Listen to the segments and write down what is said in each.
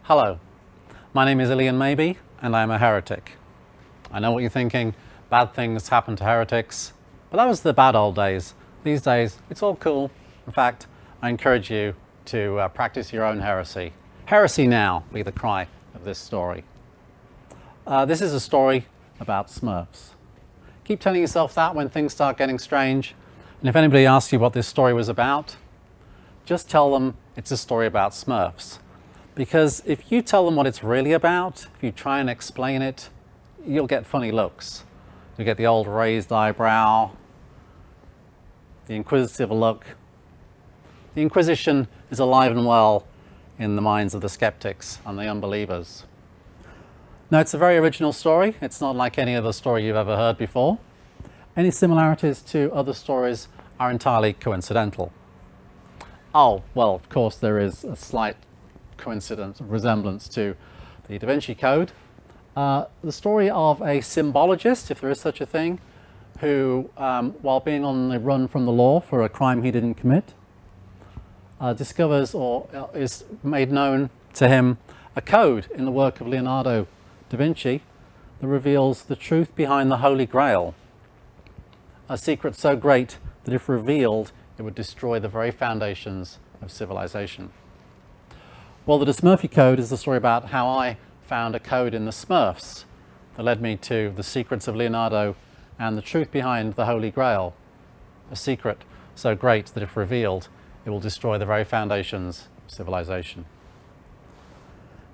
Hello, my name is Illion Maybe and I'm a heretic. I know what you're thinking, bad things happen to heretics, but that was the bad old days. These days, it's all cool. In fact, I encourage you to practice your own heresy. Heresy now be the cry of this story. This is a story about Smurfs. Keep telling yourself that when things start getting strange, and if anybody asks you what this story was about, just tell them it's a story about Smurfs. Because if you tell them what it's really about, if you try and explain it, you'll get funny looks. You'll get the old raised eyebrow, the inquisitive look. The Inquisition is alive and well in the minds of the skeptics and the unbelievers. Now, it's a very original story. It's not like any other story you've ever heard before. Any similarities to other stories are entirely coincidental. Oh, well, of course, there is a slight resemblance to the Da Vinci Code. The story of a symbologist, if there is such a thing, who, while being on the run from the law for a crime he didn't commit, discovers or is made known to him a code in the work of Leonardo da Vinci that reveals the truth behind the Holy Grail, a secret so great that if revealed, it would destroy the very foundations of civilization. Well, the Smurfi Code is the story about how I found a code in the Smurfs that led me to the secrets of Leonardo and the truth behind the Holy Grail, a secret so great that if revealed, it will destroy the very foundations of civilization.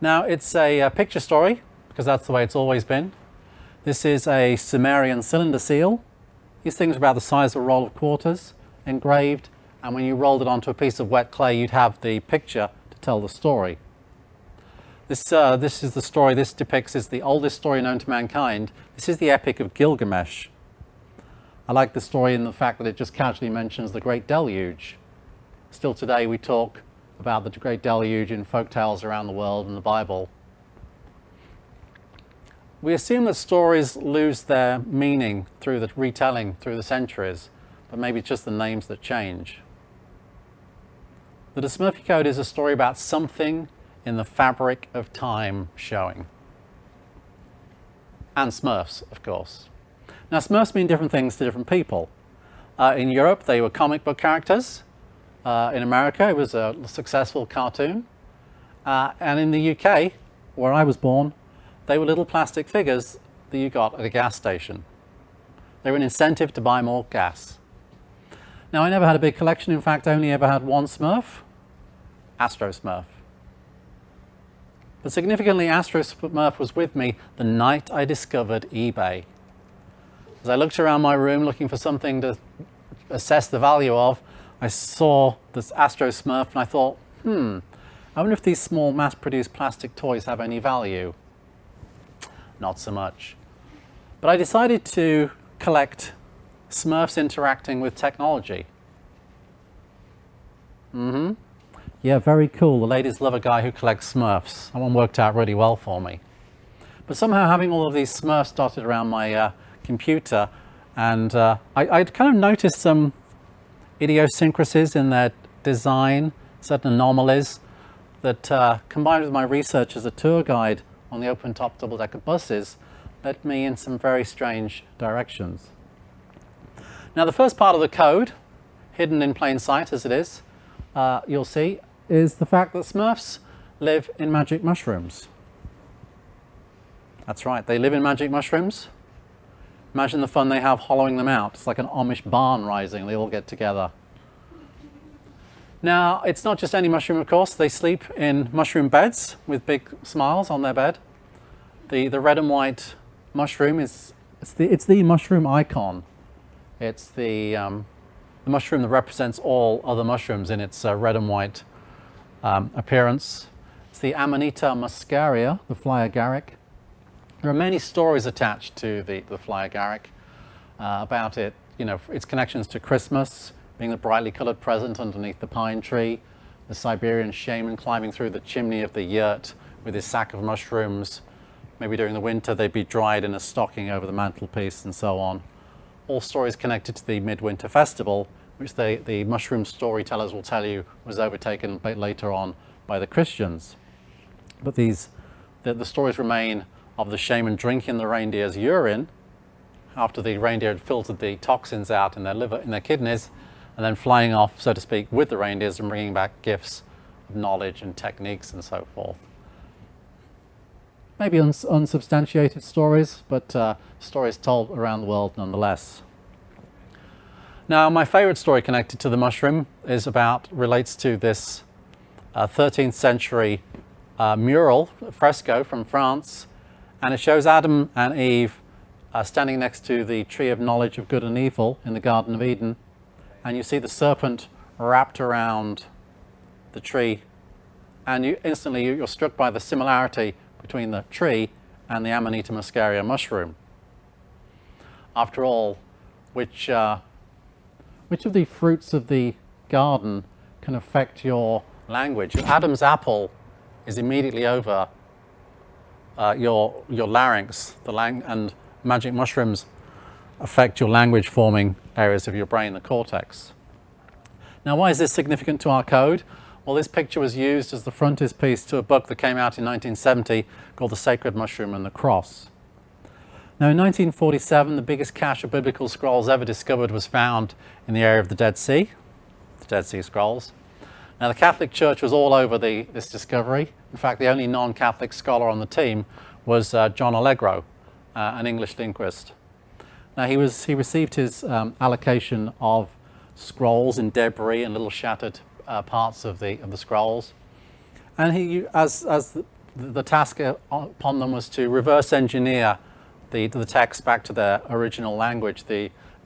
Now, it's a picture story, because that's the way it's always been. This is a Sumerian cylinder seal. These things are about the size of a roll of quarters, engraved, and when you rolled it onto a piece of wet clay, you'd have the picture tell the story. This is the story this depicts is the oldest story known to mankind. This is the Epic of Gilgamesh. I like the story in the fact that it just casually mentions the Great Deluge. Still today we talk about the Great Deluge in folk tales around the world and the Bible. We assume that stories lose their meaning through the retelling through the centuries, but maybe it's just the names that change. The Smurfi Code is a story about something in the fabric of time showing. And Smurfs, of course. Now, Smurfs mean different things to different people. In Europe, they were comic book characters. In America, it was a successful cartoon. And in the UK, where I was born, they were little plastic figures that you got at a gas station. They were an incentive to buy more gas. Now, I never had a big collection. In fact, I only ever had one Smurf. Astro Smurf. But significantly, Astro Smurf was with me the night I discovered eBay. As I looked around my room looking for something to assess the value of, I saw this Astro Smurf and I thought, I wonder if these small mass-produced plastic toys have any value. Not so much. But I decided to collect Smurfs interacting with technology. Yeah, very cool. The ladies love a guy who collects Smurfs. That one worked out really well for me. But somehow having all of these Smurfs dotted around my computer, and I'd kind of noticed some idiosyncrasies in their design, certain anomalies that combined with my research as a tour guide on the open-top double-decker buses led me in some very strange directions. Now, the first part of the code, hidden in plain sight as it is, you'll see, is the fact that Smurfs live in magic mushrooms. That's right, they live in magic mushrooms. Imagine the fun they have hollowing them out. It's like an Amish barn rising, they all get together. Now, it's not just any mushroom, of course. They sleep in mushroom beds with big smiles on their bed. The red and white mushroom it's the mushroom icon. It's the mushroom that represents all other mushrooms in its red and white appearance. It's the Amanita muscaria, the fly agaric. There are many stories attached to the fly agaric about it, its connections to Christmas, being the brightly colored present underneath the pine tree, the Siberian shaman climbing through the chimney of the yurt with his sack of mushrooms. Maybe during the winter they'd be dried in a stocking over the mantelpiece and so on. All stories connected to the Midwinter Festival, which the mushroom storytellers will tell you was overtaken later on by the Christians. But the stories remain of the shaman drinking the reindeer's urine after the reindeer had filtered the toxins out in their liver, in their kidneys, and then flying off, so to speak, with the reindeers and bringing back gifts of knowledge and techniques and so forth. Maybe unsubstantiated stories, but stories told around the world nonetheless. Now, my favorite story connected to the mushroom relates to this 13th century mural, fresco from France, and it shows Adam and Eve standing next to the tree of knowledge of good and evil in the Garden of Eden, and you see the serpent wrapped around the tree, and you're struck by the similarity between the tree and the Amanita muscaria mushroom. After all, which of the fruits of the garden can affect your language? Adam's apple is immediately over your larynx, and magic mushrooms affect your language forming areas of your brain, the cortex. Now, why is this significant to our code? Well, this picture was used as the frontispiece to a book that came out in 1970 called The Sacred Mushroom and the Cross. Now, in 1947, the biggest cache of biblical scrolls ever discovered was found in the area of the Dead Sea Scrolls. Now, the Catholic Church was all over this discovery. In fact, the only non-Catholic scholar on the team was John Allegro, an English linguist. Now, he received his allocation of scrolls in debris and little shattered parts of the scrolls, and as the task upon them was to reverse engineer the text back to their original language,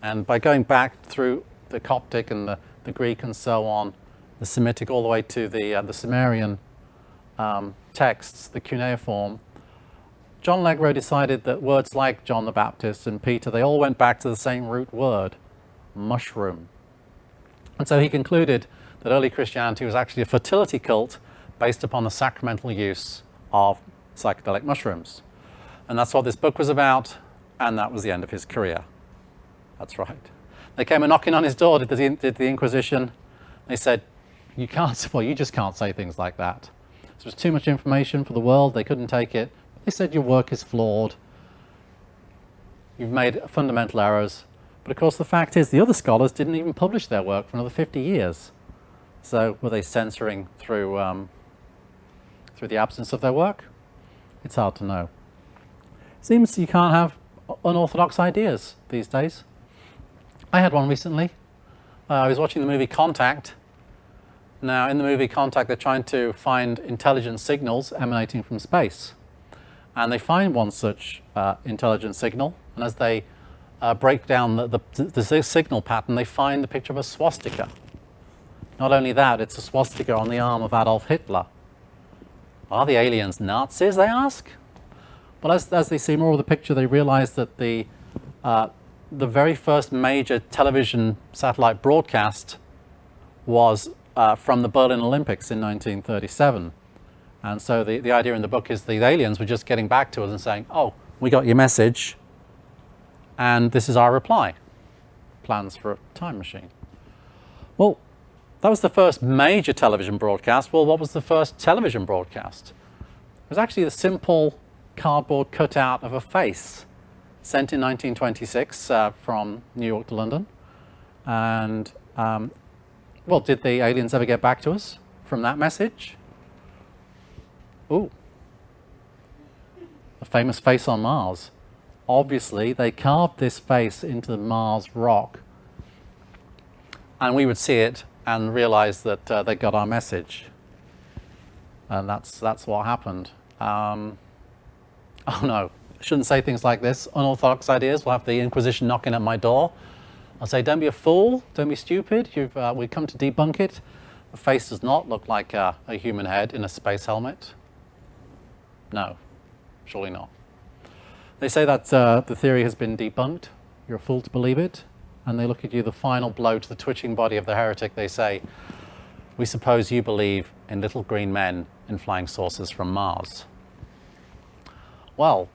and by going back through the Coptic and the Greek and so on, the Semitic all the way to the Sumerian texts, the cuneiform, John Allegro decided that words like John the Baptist and Peter, they all went back to the same root word, mushroom. And so he concluded that early Christianity was actually a fertility cult based upon the sacramental use of psychedelic mushrooms. And that's what this book was about, and that was the end of his career. That's right. They came knocking on his door, did the Inquisition. They said, you just can't say things like that. This was too much information for the world, they couldn't take it. They said, your work is flawed. You've made fundamental errors. But of course, the fact is, the other scholars didn't even publish their work for another 50 years. So were they censoring through the absence of their work? It's hard to know. Seems you can't have unorthodox ideas these days. I had one recently. I was watching the movie Contact. Now, in the movie Contact, they're trying to find intelligent signals emanating from space. And they find one such intelligent signal, and as they break down the signal pattern, they find the picture of a swastika. Not only that, it's a swastika on the arm of Adolf Hitler. Are the aliens Nazis, they ask? Well, as they see more of the picture, they realize that the very first major television satellite broadcast was from the Berlin Olympics in 1937. And so the idea in the book is the aliens were just getting back to us and saying, oh, we got your message, and this is our reply. Plans for a time machine. Well, that was the first major television broadcast. Well, what was the first television broadcast? It was actually the simple cardboard cutout of a face sent in 1926 from New York to London. And, well, did the aliens ever get back to us from that message? Ooh, a famous face on Mars. Obviously, they carved this face into Mars rock, and we would see it and realize that they got our message. And that's what happened. Oh no, I shouldn't say things like this. Unorthodox ideas. We'll have the Inquisition knocking at my door. I'll say, don't be a fool, don't be stupid. We've come to debunk it. The face does not look like a human head in a space helmet. No, surely not. They say that the theory has been debunked. You're a fool to believe it. And they look at you, the final blow to the twitching body of the heretic. They say, we suppose you believe in little green men in flying saucers from Mars. Well,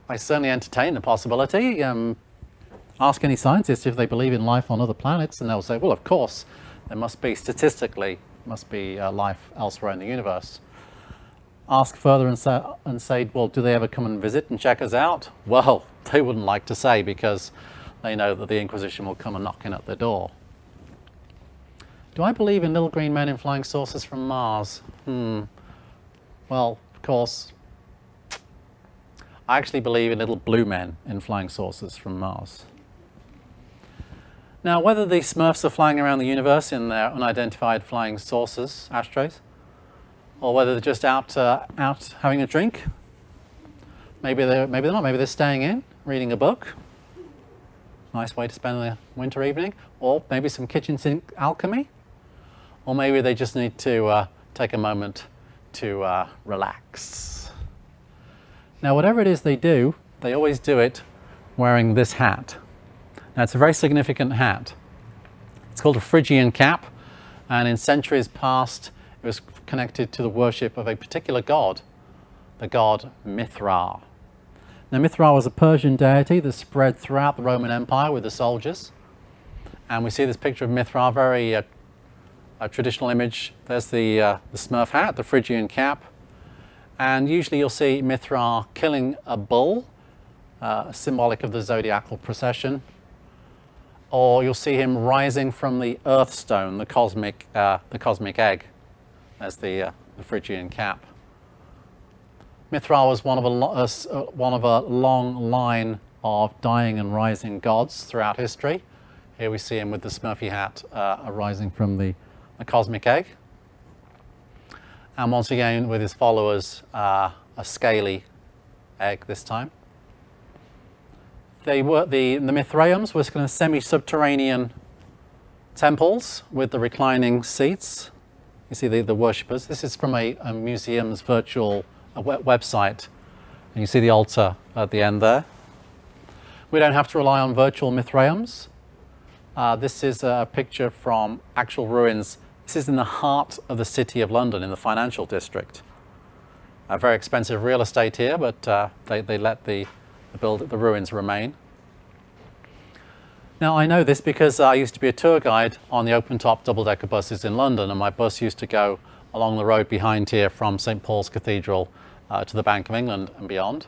I certainly entertain the possibility. Ask any scientist if they believe in life on other planets, and they'll say, well, of course, there must be, statistically, life elsewhere in the universe. ask further and say, well, do they ever come and visit and check us out? Well, they wouldn't like to say, because they know that the Inquisition will come and knocking at their door. Do I believe in little green men in flying saucers from Mars? Well, of course, I actually believe in little blue men in flying saucers from Mars. Now, whether the Smurfs are flying around the universe in their unidentified flying saucers, ashtrays, or whether they're just out having a drink, maybe they're not. Maybe they're staying in, reading a book. Nice way to spend a winter evening. Or maybe some kitchen sink alchemy. Or maybe they just need to take a moment to relax. Now, whatever it is they do, they always do it wearing this hat. Now, it's a very significant hat. It's called a Phrygian cap, and in centuries past, it was connected to the worship of a particular god, the god Mithra. Now, Mithra was a Persian deity that spread throughout the Roman Empire with the soldiers. And we see this picture of Mithra, very a traditional image. There's the Smurf hat, the Phrygian cap. And usually you'll see Mithra killing a bull, symbolic of the zodiacal procession. Or you'll see him rising from the earth stone, the cosmic egg, as the Phrygian cap. Mithra was one of a long line of dying and rising gods throughout history. Here we see him with the Smurfy hat arising from the cosmic egg. And once again, with his followers, a scaly egg this time. The Mithraeums were kind of semi-subterranean temples with the reclining seats. You see the worshippers. This is from a museum's virtual website. And you see the altar at the end there. We don't have to rely on virtual Mithraeums. This is a picture from actual ruins. This is in the heart of the city of London, in the financial district. Very expensive real estate here, but they let the ruins remain. Now, I know this because I used to be a tour guide on the open-top double-decker buses in London, and my bus used to go along the road behind here from St. Paul's Cathedral to the Bank of England and beyond.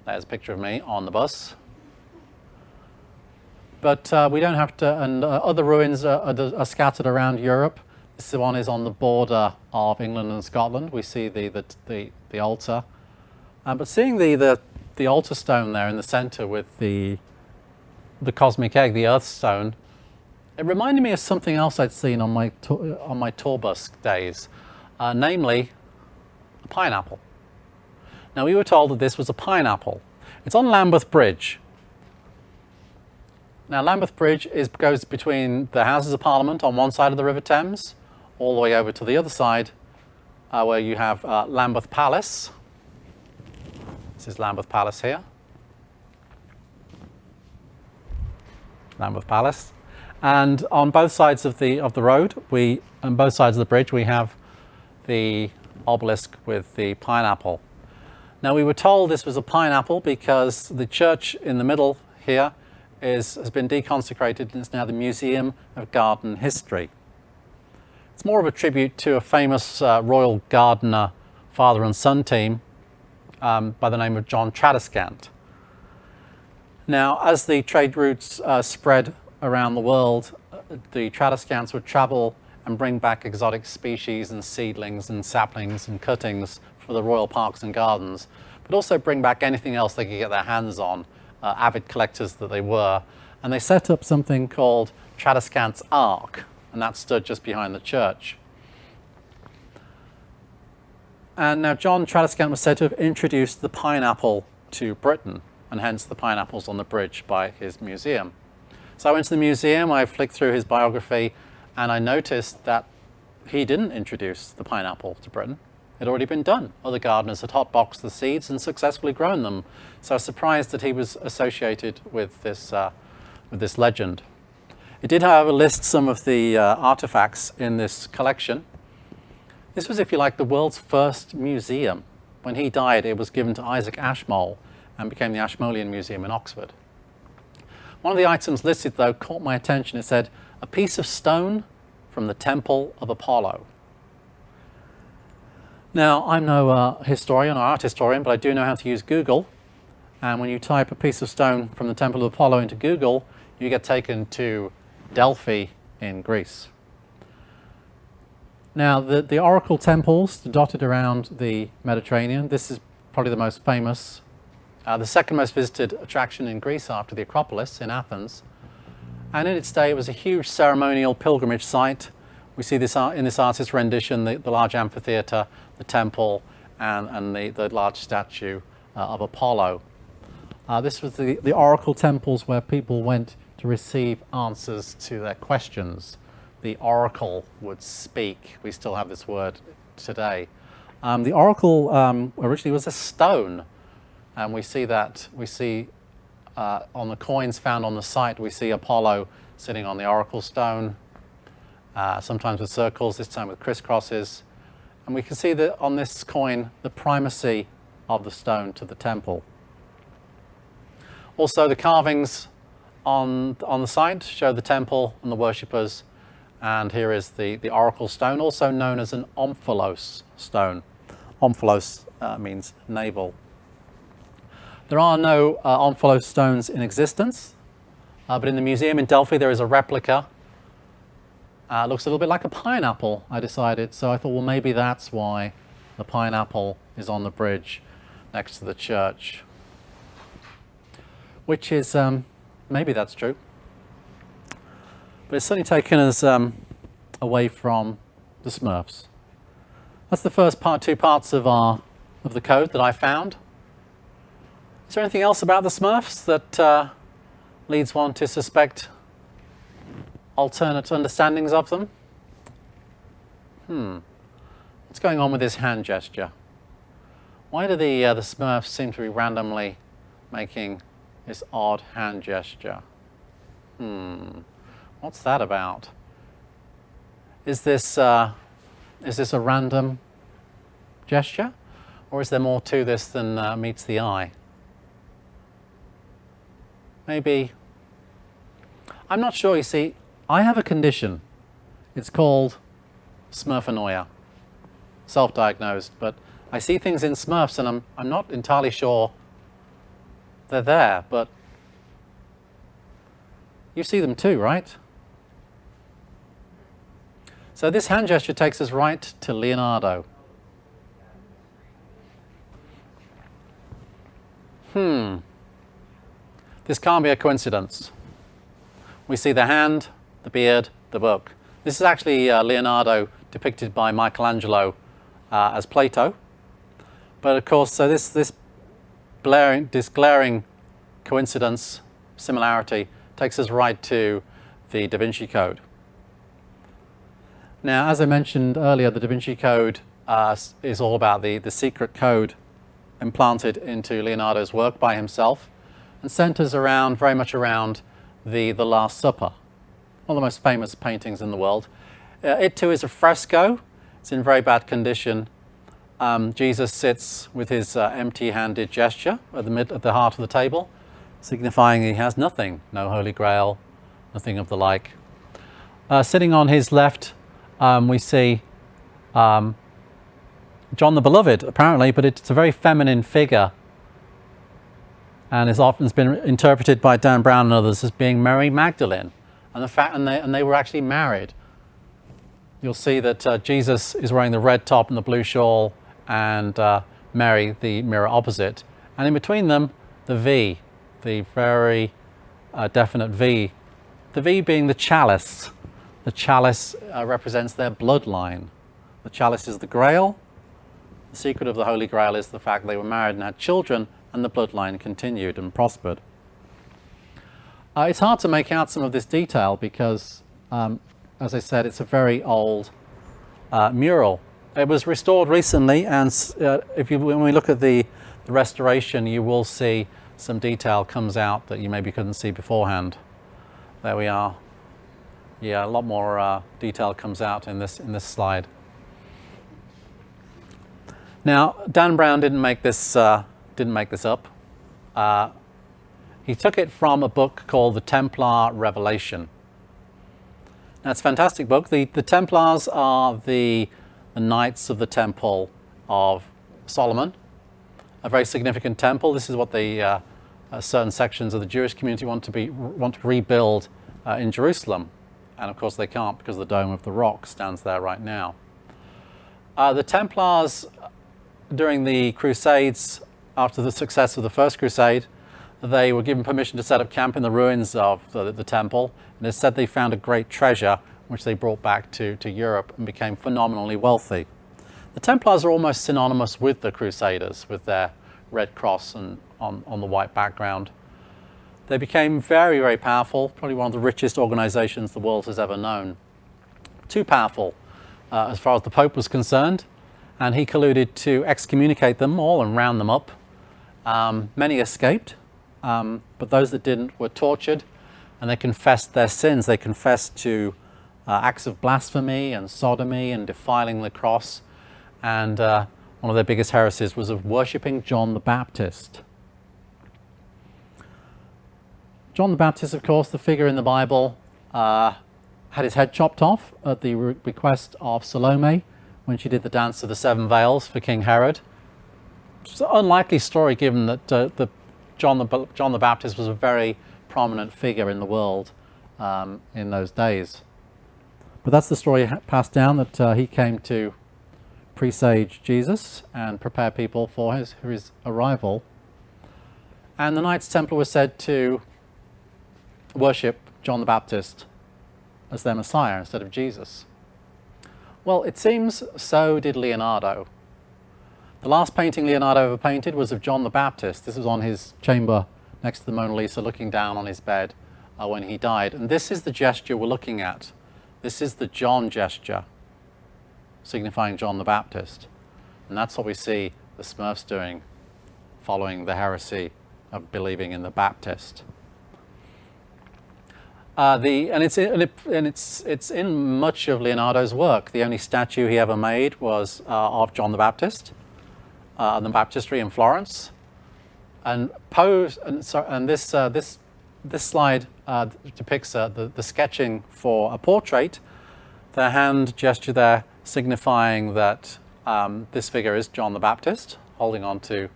There's a picture of me on the bus. But we don't have to, and other ruins are scattered around Europe. This one is on the border of England and Scotland. We see the altar. But seeing the altar stone there in the center with the cosmic egg, the earth stone, it reminded me of something else I'd seen on my tour bus days, namely a pineapple. Now, we were told that this was a pineapple. It's on Lambeth Bridge. Now, Lambeth Bridge goes between the Houses of Parliament on one side of the River Thames, all the way over to the other side, where you have Lambeth Palace. This is Lambeth Palace here. Lambeth Palace. And on both sides of the road, on both sides of the bridge, we have the obelisk with the pineapple. Now, we were told this was a pineapple because the church in the middle here has been deconsecrated, and it's now the Museum of Garden History. It's more of a tribute to a famous royal gardener, father and son team by the name of John Tradescant. Now, as the trade routes spread around the world, the Tradescants would travel and bring back exotic species and seedlings and saplings and cuttings for the royal parks and gardens, but also bring back anything else they could get their hands on, avid collectors that they were. And they set up something called Tradescant's Ark, and that stood just behind the church. And now John Tradescant was said to have introduced the pineapple to Britain, and hence the pineapples on the bridge by his museum. So I went to the museum, I flicked through his biography, and I noticed that he didn't introduce the pineapple to Britain. It had already been done. Other gardeners had hotboxed the seeds and successfully grown them. So I was surprised that he was associated with this legend. It did, however, list some of the artifacts in this collection. This was, if you like, the world's first museum. When he died, it was given to Isaac Ashmole and became the Ashmolean Museum in Oxford. One of the items listed, though, caught my attention. It said, "A piece of stone from the Temple of Apollo." Now, I'm no historian or art historian, but I do know how to use Google. And when you type a piece of stone from the Temple of Apollo into Google, you get taken to Delphi in Greece. Now, the oracle temples dotted around the Mediterranean, this is probably the most famous, the second most visited attraction in Greece after the Acropolis in Athens. And in its day, it was a huge ceremonial pilgrimage site. We see this in this artist's rendition, the large amphitheatre, the temple, and the large statue of Apollo. This was the oracle temples where people went to receive answers to their questions. The oracle would speak. We still have this word today. The oracle originally was a stone, and we see on the coins found on the site, we see Apollo sitting on the oracle stone, sometimes with circles, this time with crisscrosses. And we can see that on this coin, the primacy of the stone to the temple. Also, the carvings on the site show the temple and the worshippers. And here is the oracle stone, also known as an omphalos stone. Omphalos means navel. There are no omphalos stones in existence, but in the museum in Delphi there is a replica. It looks a little bit like a pineapple, I decided, so I thought, well, maybe that's why the pineapple is on the bridge next to the church. Which is, maybe that's true. But it's certainly taken us away from the Smurfs. That's the first two parts of the code that I found. Is there anything else about the Smurfs that leads one to suspect alternate understandings of them? What's going on with this hand gesture? Why do the Smurfs seem to be randomly making this odd hand gesture? What's that about? Is this a random gesture, or is there more to this than meets the eye? Maybe. I'm not sure. You see, I have a condition. It's called Smurfanoia. Self-diagnosed, but I see things in Smurfs, and I'm not entirely sure they're there. But you see them too, right? So this hand gesture takes us right to Leonardo. This can't be a coincidence. We see the hand, the beard, the book. This is actually Leonardo depicted by Michelangelo as Plato. But of course, so this glaring coincidence, similarity, takes us right to the Da Vinci Code. Now, as I mentioned earlier, the Da Vinci Code is all about the secret code implanted into Leonardo's work by himself, and centers very much around the Last Supper, one of the most famous paintings in the world. It too is a fresco. It's in very bad condition. Jesus sits with his empty-handed gesture at the heart of the table, signifying he has nothing, no Holy Grail, nothing of the like. Sitting on his left, we see John the Beloved, apparently, but it's a very feminine figure, and is often been interpreted by Dan Brown and others as being Mary Magdalene, and they were actually married. You'll see that Jesus is wearing the red top and the blue shawl, and Mary the mirror opposite, and in between them the V, the very definite V, the V being the chalice. The chalice represents their bloodline. The chalice is the Grail. The secret of the Holy Grail is the fact they were married and had children, and the bloodline continued and prospered. It's hard to make out some of this detail because, as I said, it's a very old mural. It was restored recently, and when we look at the restoration, you will see some detail comes out that you maybe couldn't see beforehand. There we are. Yeah, a lot more detail comes out in this slide. Now, Dan Brown didn't make this up. He took it from a book called The Templar Revelation. Now, it's a fantastic book. The Templars are the Knights of the Temple of Solomon, a very significant temple. This is what the certain sections of the Jewish community want to rebuild in Jerusalem, and of course they can't because the Dome of the Rock stands there right now. The Templars, during the Crusades, after the success of the First Crusade, they were given permission to set up camp in the ruins of the temple, and it's said they found a great treasure which they brought back to Europe and became phenomenally wealthy. The Templars are almost synonymous with the Crusaders, with their red cross and on the white background. They became very, very powerful, probably one of the richest organizations the world has ever known. Too powerful as far as the Pope was concerned, and he colluded to excommunicate them all and round them up. Many escaped, but those that didn't were tortured, and they confessed their sins. They confessed to acts of blasphemy and sodomy and defiling the cross, and one of their biggest heresies was of worshipping John the Baptist. John the Baptist, of course, the figure in the Bible, had his head chopped off at the request of Salome when she did the Dance of the Seven Veils for King Herod. It's an unlikely story given that John the Baptist was a very prominent figure in the world in those days. But that's the story passed down, that he came to presage Jesus and prepare people for his arrival. And the Knights Templar were said to worship John the Baptist as their Messiah instead of Jesus. Well, it seems so did Leonardo. The last painting Leonardo ever painted was of John the Baptist. This was on his chamber next to the Mona Lisa, looking down on his bed when he died. And this is the gesture we're looking at. This is the John gesture, signifying John the Baptist. And that's what we see the Smurfs doing, following the heresy of believing in the Baptist. It's in much of Leonardo's work. The only statue he ever made was of John the Baptist, the baptistry in Florence. And this slide depicts the sketching for a portrait. The hand gesture there signifying that this figure is John the Baptist, holding on to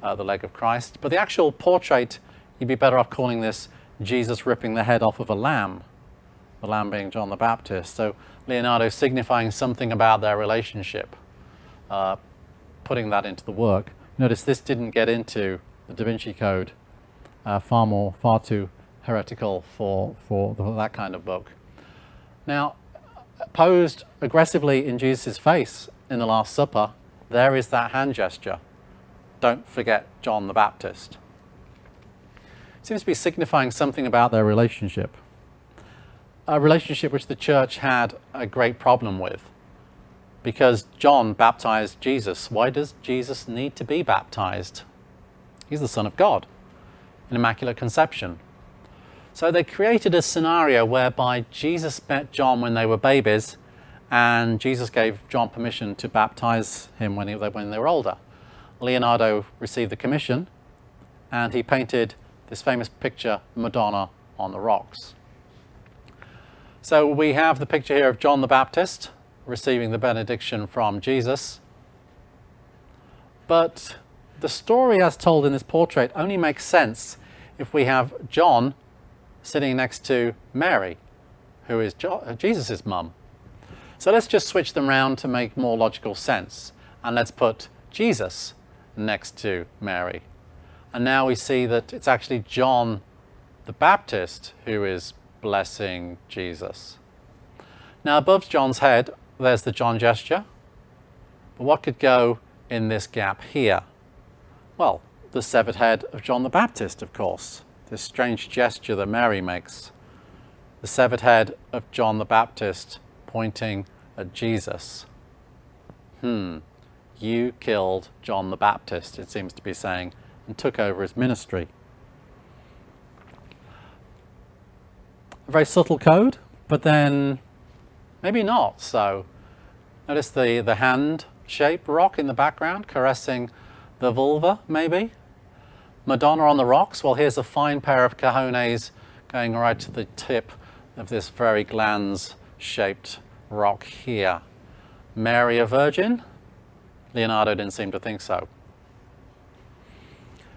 the leg of Christ. But the actual portrait, you'd be better off calling this Jesus ripping the head off of a lamb, the lamb being John the Baptist. So Leonardo signifying something about their relationship, putting that into the work. Notice this didn't get into the Da Vinci Code, far too heretical for that kind of book. Now, posed aggressively in Jesus' face in the Last Supper, there is that hand gesture. Don't forget John the Baptist. It seems to be signifying something about their relationship. A relationship which the church had a great problem with. Because John baptized Jesus. Why does Jesus need to be baptized? He's the Son of God, in Immaculate Conception. So they created a scenario whereby Jesus met John when they were babies, and Jesus gave John permission to baptize him when they were older. Leonardo received the commission, and he painted this famous picture, Madonna on the Rocks. So we have the picture here of John the Baptist receiving the benediction from Jesus. But the story as told in this portrait only makes sense if we have John sitting next to Mary, who is Jesus' mum. So let's just switch them round to make more logical sense. And let's put Jesus next to Mary. And now we see that it's actually John the Baptist who is blessing Jesus. Now above John's head, there's the John gesture. But what could go in this gap here? Well, the severed head of John the Baptist, of course. This strange gesture that Mary makes. The severed head of John the Baptist pointing at Jesus. You killed John the Baptist, it seems to be saying, and took over his ministry. A very subtle code, but then maybe not so. Notice the hand-shaped rock in the background, caressing the vulva, maybe. Madonna on the rocks. Well, here's a fine pair of cojones going right to the tip of this very glans-shaped rock here. Mary a virgin, Leonardo didn't seem to think so.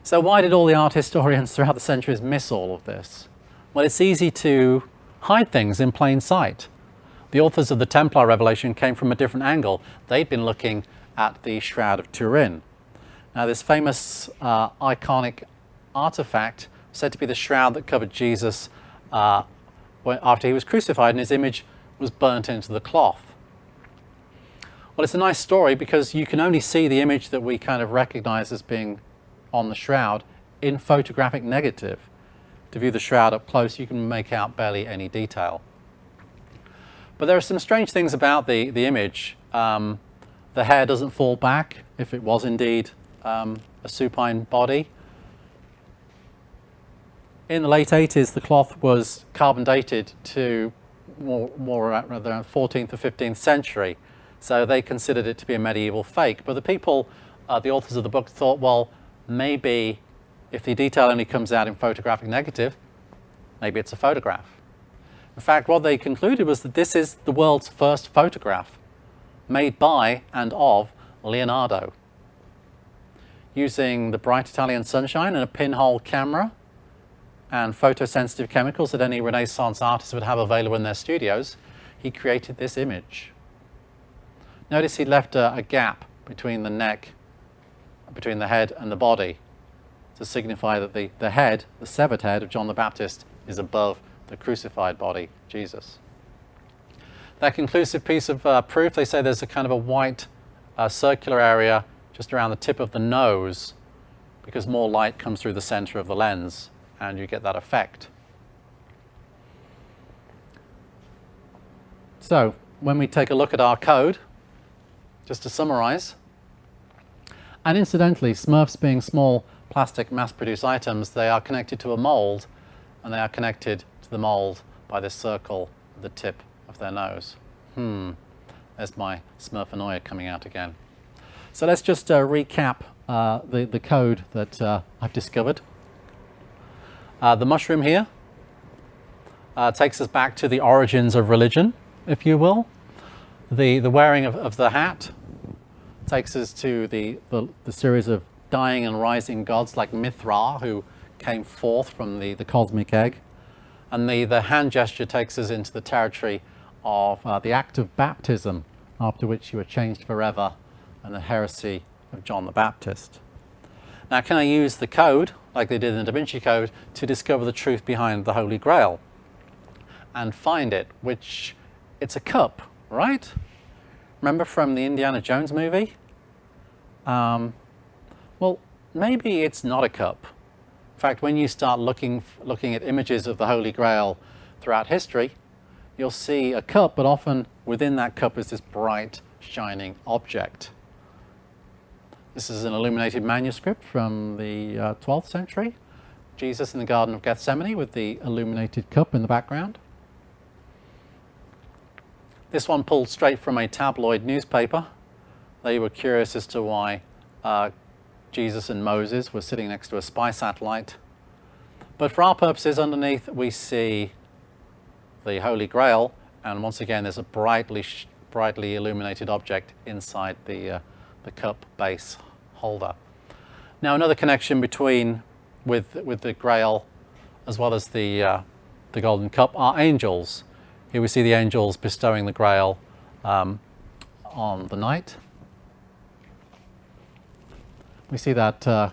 So why did all the art historians throughout the centuries miss all of this? Well, it's easy to hide things in plain sight. The authors of the Templar Revelation came from a different angle. They'd been looking at the Shroud of Turin. Now, this famous iconic artifact said to be the shroud that covered Jesus after he was crucified, and his image was burnt into the cloth. Well, it's a nice story because you can only see the image that we kind of recognize as being on the shroud in photographic negative. To view the shroud up close, you can make out barely any detail. But there are some strange things about the image. The hair doesn't fall back, if it was indeed a supine body. In the late 80s, the cloth was carbon dated to more around the 14th or 15th century, so they considered it to be a medieval fake. But the people, the authors of the book, thought, well, maybe if the detail only comes out in photographic negative, maybe it's a photograph. In fact, what they concluded was that this is the world's first photograph made by and of Leonardo. Using the bright Italian sunshine and a pinhole camera and photosensitive chemicals that any Renaissance artist would have available in their studios, he created this image. Notice he left a gap between the neck, between the head and the body, to signify that the head, the severed head of John the Baptist, is above the crucified body, Jesus. That conclusive piece of proof, they say there's a kind of a white circular area just around the tip of the nose, because more light comes through the center of the lens, and you get that effect. So, when we take a look at our code, just to summarize, and incidentally, Smurfs being small plastic mass-produced items, they are connected to a mold, and they are connected to the mold by this circle at the tip of their nose. There's my Smurfanoia coming out again. So let's just recap the code that I've discovered. The mushroom here takes us back to the origins of religion, if you will. The wearing of the hat takes us to the series of dying and rising gods like Mithra, who came forth from the cosmic egg. And the hand gesture takes us into the territory of the act of baptism, after which you were changed forever, and the heresy of John the Baptist. Now, can I use the code, like they did in the Da Vinci Code, to discover the truth behind the Holy Grail and find it, which it's a cup, right? Remember from the Indiana Jones movie? Well, maybe it's not a cup. In fact, when you start looking at images of the Holy Grail throughout history, you'll see a cup, but often within that cup is this bright, shining object. This is an illuminated manuscript from the 12th century. Jesus in the Garden of Gethsemane with the illuminated cup in the background. This one pulled straight from a tabloid newspaper. They were curious as to why Jesus and Moses were sitting next to a spy satellite. But for our purposes, underneath we see the Holy Grail, and once again there's a brightly illuminated object inside the cup base holder. Now, another connection with the Grail as well as the golden cup are angels. Here we see the angels bestowing the Grail on the knight. We see that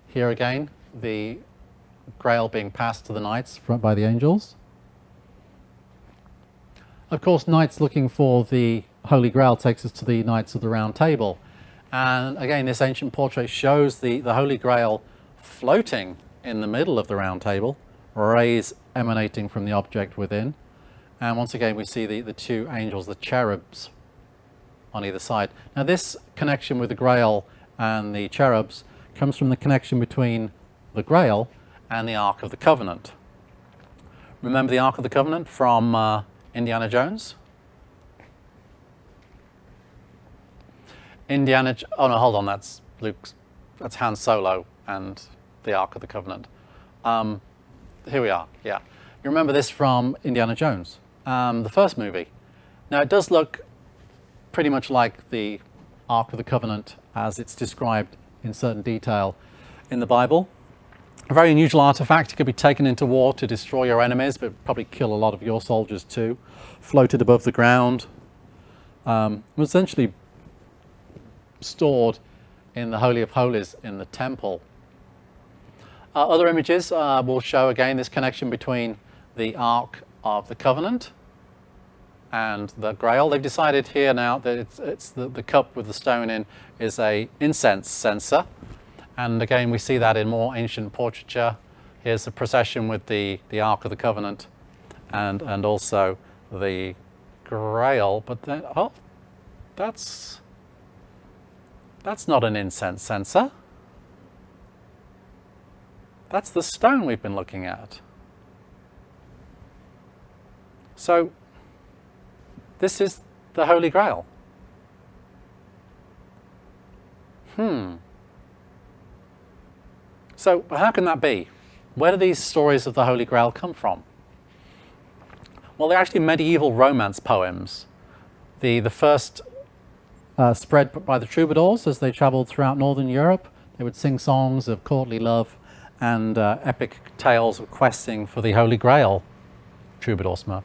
here again, the Grail being passed to the knights by the angels. Of course, knights looking for the Holy Grail takes us to the Knights of the Round Table. And again, this ancient portrait shows the Holy Grail floating in the middle of the Round Table, rays emanating from the object within. And once again, we see the two angels, the cherubs, on either side. Now, this connection with the Grail and the cherubs comes from the connection between the Grail and the Ark of the Covenant. Remember the Ark of the Covenant from Indiana Jones? Oh no, hold on, that's Han Solo and the Ark of the Covenant. Here we are, yeah. You remember this from Indiana Jones, the first movie. Now, it does look pretty much like the Ark of the Covenant as it's described in certain detail in the Bible. A very unusual artifact. It could be taken into war to destroy your enemies, but probably kill a lot of your soldiers too. Floated above the ground. Was essentially stored in the Holy of Holies in the temple. Other images will show again this connection between the Ark of the Covenant and the Grail. They've decided here now that it's the cup with the stone in is a incense censer. And again, we see that in more ancient portraiture. Here's the procession with the Ark of the Covenant and also the Grail. But then, oh, that's not an incense censer. That's the stone we've been looking at. So, this is the Holy Grail. So how can that be? Where do these stories of the Holy Grail come from? Well, they're actually medieval romance poems. The first spread by the troubadours as they travelled throughout northern Europe. They would sing songs of courtly love and epic tales of questing for the Holy Grail. Troubadour Smurf.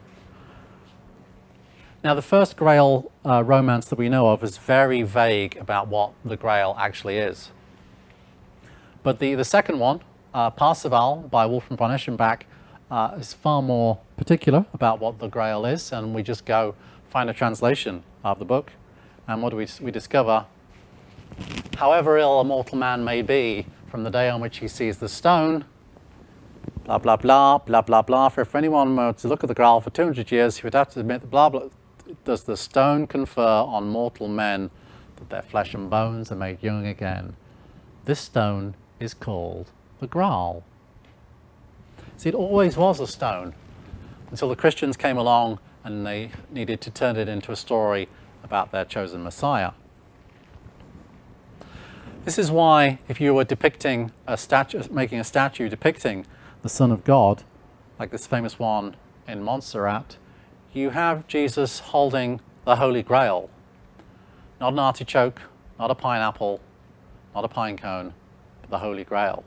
Now, the first Grail romance that we know of is very vague about what the Grail actually is. But the second one, Parzival by Wolfram von Eschenbach, is far more particular about what the Grail is, and we just go find a translation of the book, and what do we discover? However ill a mortal man may be, from the day on which he sees the stone, blah, blah, blah, blah, blah, blah. For anyone were to look at the Grail for 200 years, he would have to admit that blah, blah. Does the stone confer on mortal men that their flesh and bones are made young again? This stone is called the Graal. See, it always was a stone until the Christians came along and they needed to turn it into a story about their chosen Messiah. This is why, if you were depicting a statue, making a statue depicting the Son of God, like this famous one in Montserrat, you have Jesus holding the Holy Grail. Not an artichoke, not a pineapple, not a pine cone, but the Holy Grail.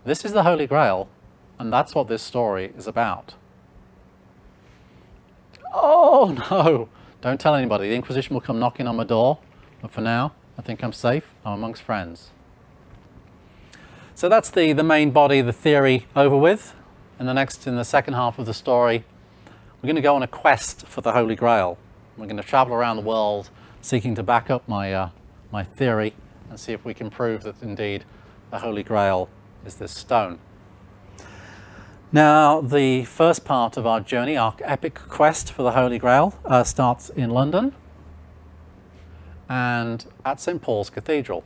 This is the Holy Grail, and that's what this story is about. Oh no! Don't tell anybody. The Inquisition will come knocking on my door, but for now, I think I'm safe. I'm amongst friends. So that's the main body, the theory, over with. In the second half of the story, we're going to go on a quest for the Holy Grail. We're going to travel around the world seeking to back up my theory and see if we can prove that indeed the Holy Grail is this stone. Now, the first part of our journey, our epic quest for the Holy Grail, starts in London and at St. Paul's Cathedral.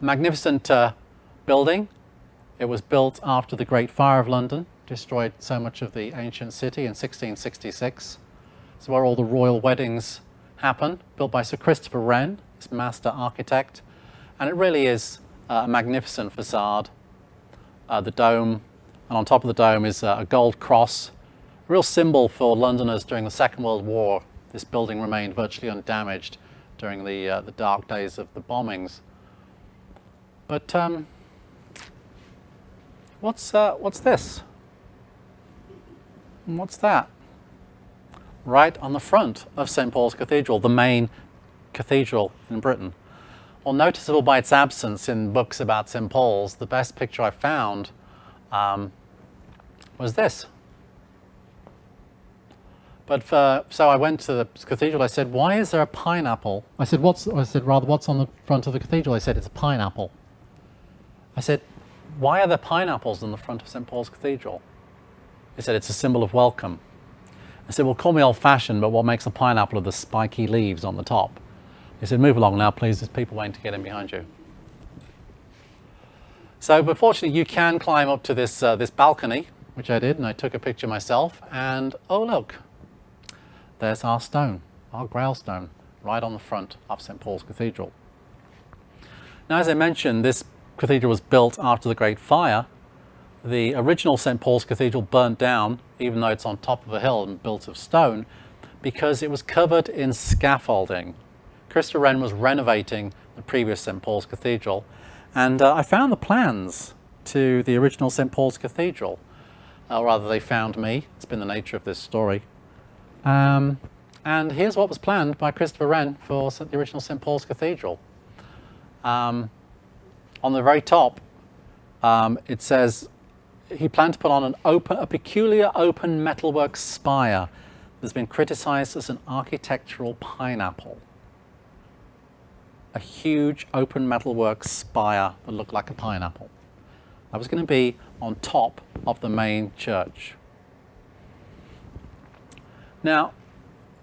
A magnificent building. It was built after the Great Fire of London, destroyed so much of the ancient city in 1666. It's where all the royal weddings happen, built by Sir Christopher Wren, this master architect. And it really is a magnificent facade. The dome, and on top of the dome is a gold cross, a real symbol for Londoners during the Second World War. This building remained virtually undamaged during the dark days of the bombings. But what's this? And what's that? Right on the front of St. Paul's Cathedral, the main cathedral in Britain. Well, noticeable by its absence in books about St. Paul's, the best picture I found was this. But so I went to the cathedral. I said, "Why is there a pineapple?" I said, what's on the front of the cathedral?" They said, "It's a pineapple." I said, "Why are there pineapples on the front of St. Paul's Cathedral?" They said, "It's a symbol of welcome." I said, "Well, call me old-fashioned, but what makes a pineapple of the spiky leaves on the top?" They said, "Move along now, please. There's people waiting to get in behind you." So, but fortunately, you can climb up to this balcony, which I did, and I took a picture myself. And oh look, there's our stone, our Grail stone, right on the front of St. Paul's Cathedral. Now, as I mentioned, this cathedral was built after the Great Fire. The original St. Paul's Cathedral burnt down, even though it's on top of a hill and built of stone, because it was covered in scaffolding. Christopher Wren was renovating the previous St. Paul's Cathedral, and I found the plans to the original St. Paul's Cathedral. Or rather, they found me. It's been the nature of this story. And here's what was planned by Christopher Wren for the original St. Paul's Cathedral. On the very top, it says he planned to put on a peculiar open metalwork spire that's been criticized as an architectural pineapple. A huge open metalwork spire that looked like a pineapple. That was going to be on top of the main church. Now,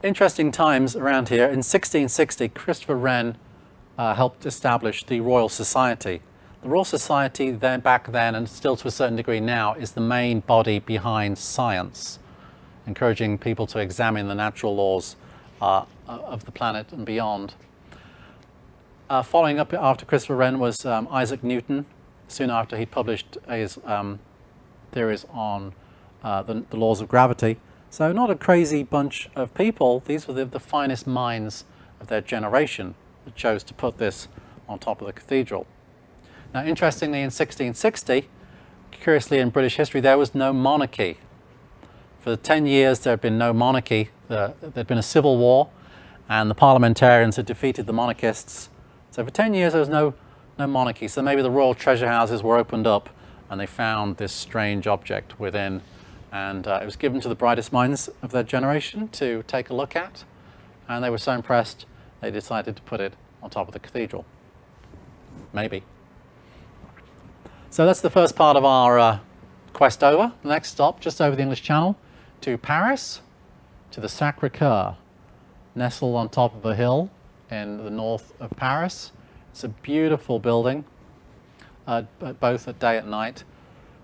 interesting times around here. In 1660, Christopher Wren helped establish the Royal Society. The Royal Society then, back then, and still to a certain degree now, is the main body behind science, encouraging people to examine the natural laws of the planet and beyond. Following up after Christopher Wren was Isaac Newton, soon after he published his theories on the laws of gravity. So not a crazy bunch of people. These were the finest minds of their generation that chose to put this on top of the cathedral. Now, interestingly, in 1660, curiously in British history, there was no monarchy. For 10 years, there had been no monarchy. There had been a civil war, and the parliamentarians had defeated the monarchists. So for 10 years, there was no monarchy. So maybe the royal treasure houses were opened up, and they found this strange object within. And it was given to the brightest minds of their generation to take a look at. And they were so impressed, they decided to put it on top of the cathedral. Maybe. So that's the first part of our quest over. The next stop, just over the English Channel, to Paris, to the Sacré-Cœur, nestled on top of a hill in the north of Paris. It's a beautiful building, both at day and night.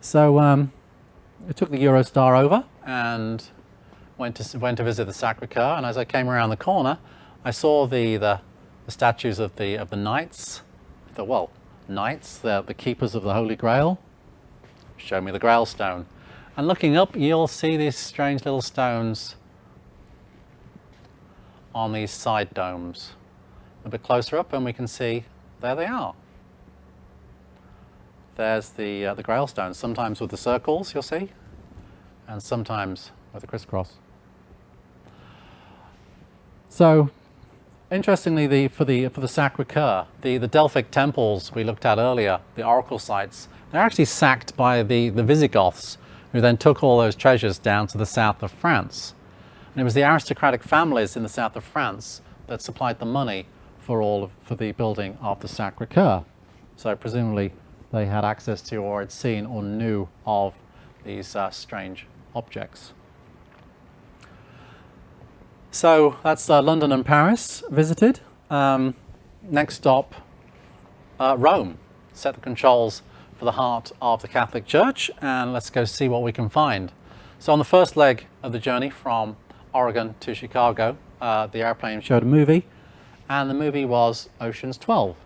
So I took the Eurostar over and went to visit the Sacré-Cœur. And as I came around the corner, I saw the statues of the knights. Knights, the keepers of the Holy Grail. Show me the Grail stone. And looking up, you'll see these strange little stones on these side domes. A bit closer up, and we can see there they are. There's the Grail stones, sometimes with the circles, you'll see, and sometimes with a crisscross. So, interestingly, for the Sacré-Cœur, the Delphic temples we looked at earlier, the oracle sites, they're actually sacked by the Visigoths, who then took all those treasures down to the south of France. And it was the aristocratic families in the south of France that supplied the money for the building of the Sacré-Cœur. So presumably they had access to, or had seen, or knew of these strange objects. So that's London and Paris visited. Next stop, Rome. Set the controls for the heart of the Catholic Church, and let's go see what we can find. So on the first leg of the journey from Oregon to Chicago, the airplane showed a movie, and the movie was Ocean's 12.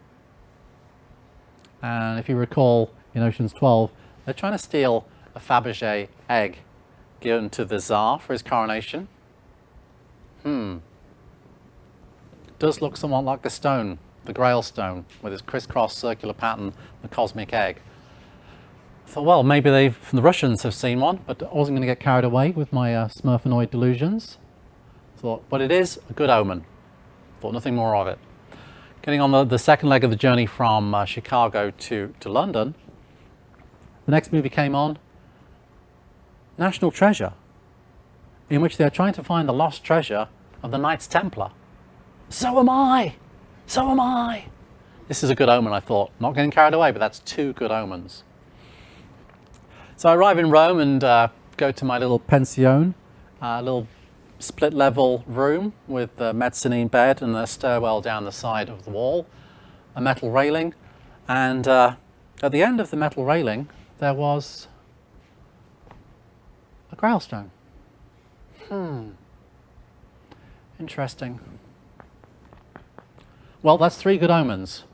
And if you recall, in Ocean's 12, they're trying to steal a Fabergé egg given to the Tsar for his coronation. Does look somewhat like the stone, the Grail stone, with its crisscross circular pattern, the cosmic egg. I thought, well, maybe the Russians have seen one, but I wasn't going to get carried away with my Smurfinoid delusions. Thought, but it is a good omen. Thought nothing more of it. Getting on the second leg of the journey from Chicago to London, the next movie came on, National Treasure, in which they're trying to find the lost treasure of the Knights Templar. So am I! So am I! This is a good omen, I thought. Not getting carried away, but that's two good omens. So I arrive in Rome and go to my little pension, a little split-level room with a mezzanine bed and a stairwell down the side of the wall, a metal railing, and at the end of the metal railing there was a Grail stone. Interesting. Well, that's three good omens.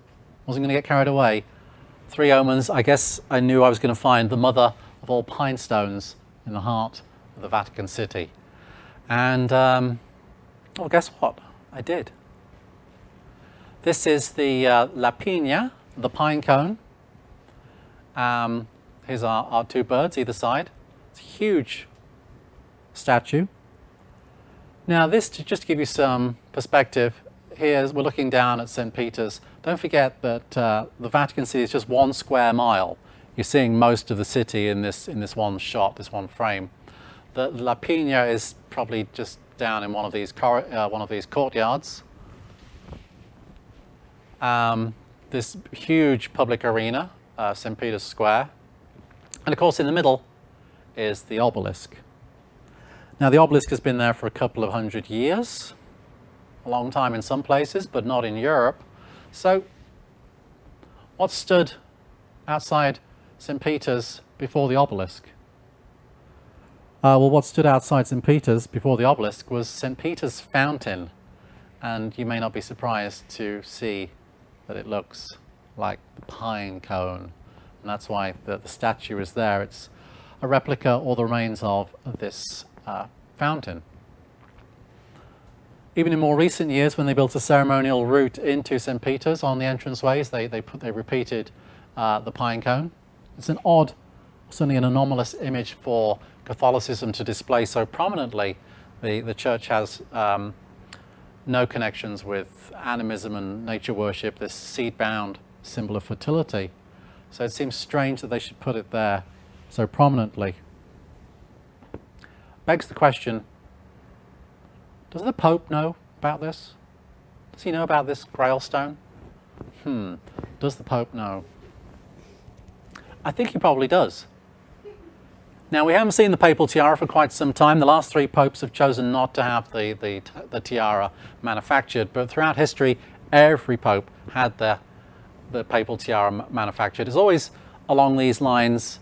Wasn't going to get carried away. Three omens. I guess I knew I was going to find the mother of all pine stones in the heart of the Vatican City. And, well, guess what? I did. This is the La Piña, the pine cone. Here's our two birds either side. It's a huge statue. Now this, just to give you some perspective, here we're looking down at St. Peter's. Don't forget that the Vatican City is just 1 square mile. You're seeing most of the city in this one shot, this one frame. The La Piña is probably just down in one of these courtyards. This huge public arena, St. Peter's Square. And of course in the middle is the obelisk. Now the obelisk has been there for a couple of 100 years, a long time in some places, but not in Europe. So what stood outside St. Peter's before the obelisk? Well, what stood outside St. Peter's before the obelisk was St. Peter's fountain. And you may not be surprised to see that it looks like the pine cone. And that's why the statue is there. It's a replica or the remains of this fountain. Even in more recent years, when they built a ceremonial route into St. Peter's on the entranceways, they repeated the pine cone. It's an odd, certainly an anomalous image for Catholicism to display so prominently. The church has no connections with animism and nature worship, this seed-bound symbol of fertility. So it seems strange that they should put it there so prominently. Begs the question, does the Pope know about this? Does he know about this Grail stone? Does the Pope know? I think he probably does. Now, we haven't seen the papal tiara for quite some time. The last 3 popes have chosen not to have the tiara manufactured, but throughout history, every pope had the papal tiara manufactured. It's always along these lines,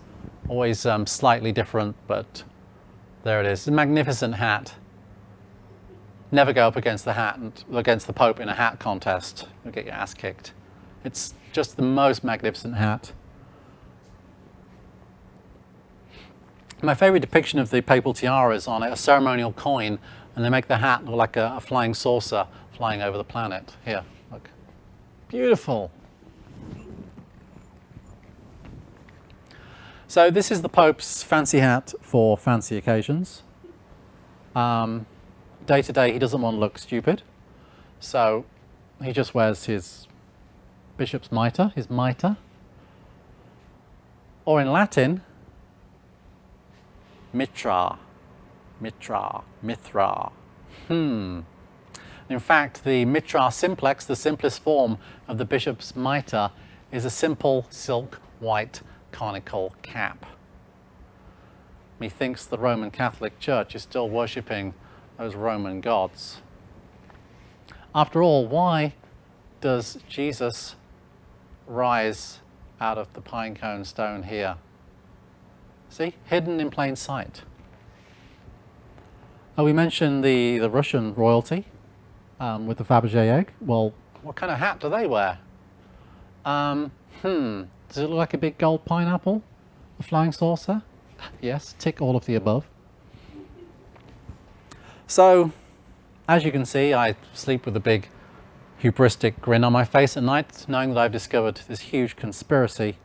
always slightly different, but there it is. It's a magnificent hat. Never go up against the Pope in a hat contest. You'll get your ass kicked. It's just the most magnificent hat. My favorite depiction of the papal tiara is on a ceremonial coin, and they make the hat look like a flying saucer flying over the planet. Here, look. Beautiful. So this is the Pope's fancy hat for fancy occasions. Day to day, he doesn't want to look stupid, so he just wears his bishop's mitre, his mitre, or in Latin, mitra, mitra, mithra. In fact, the mitra simplex, the simplest form of the bishop's mitre, is a simple silk white conical cap. Methinks the Roman Catholic Church is still worshipping those Roman gods. After all, why does Jesus rise out of the pine cone stone here? See, hidden in plain sight. We mentioned the Russian royalty with the Fabergé egg. Well, what kind of hat do they wear? Does it look like a big gold pineapple? A flying saucer? Yes, tick all of the above. So, as you can see, I sleep with a big hubristic grin on my face at night, knowing that I've discovered this huge conspiracy.